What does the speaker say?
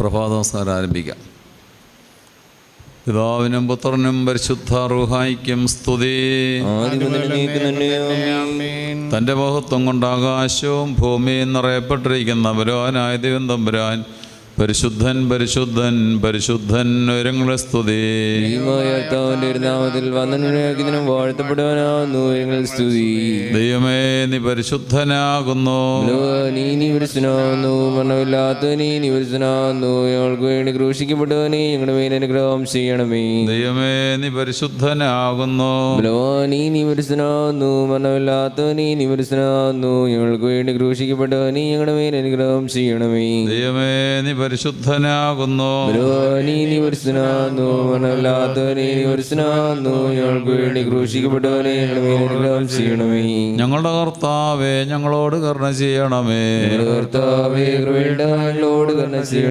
പ്രഭാത നമസ്കാരം ആരംഭിക്കാം. പിതാവിനും പുത്രനും പരിശുദ്ധ റൂഹായിക്കും സ്തുതി. തൻ്റെ മഹത്വം കൊണ്ട് ആകാശവും ഭൂമിയും നിറയപ്പെട്ടിരിക്കുന്ന ബലവാനായ ദൈവം തമ്പുരാൻ പരിശുദ്ധൻ പരിശുദ്ധൻ പരിശുദ്ധൻ ഉയരങ്ങളെ സ്തുതി. ദൈവമേ നീ പരിശുദ്ധനാകുന്നു. ഞങ്ങൾക്ക് വേണ്ടി ക്രൂശിക്കപ്പെട്ടവനെ ഞങ്ങളുടെ മേൽ അനുഗ്രഹം ചെയ്യണമേ. ദൈവമേ നീ പരിശുദ്ധനാകുന്നു. നീ പരിശുദ്ധനാകുന്നു. മരണമില്ലാത്തവനീ നീ പരിശുദ്ധനാകുന്നു. ഞങ്ങൾക്ക് വേണ്ടി ക്രൂശിക്കപ്പെട്ടവനെ ഞങ്ങളുടെ മേൽ അനുഗ്രഹം ചെയ്യണമേ. ദൈവമേ നീ പരിശുദ്ധനാകുന്നു. നീ പരിശുദ്ധനാകുന്നു. മരണമില്ലാത്തവനീ നീ പരിശുദ്ധനാകുന്നു. ഞങ്ങൾക്ക് വേണ്ടി ക്രൂശിക്കപ്പെട്ടവനെ ഞങ്ങളുടെ മേൽ അനുഗ്രഹം ചെയ്യണമേ. ഞങ്ങളുടെ കർത്താവേ ഞങ്ങളോട് കരുണ ചെയ്യണമേ. കർത്താവേ ഞങ്ങളോട് കരുണ ചെയ്യണമേ.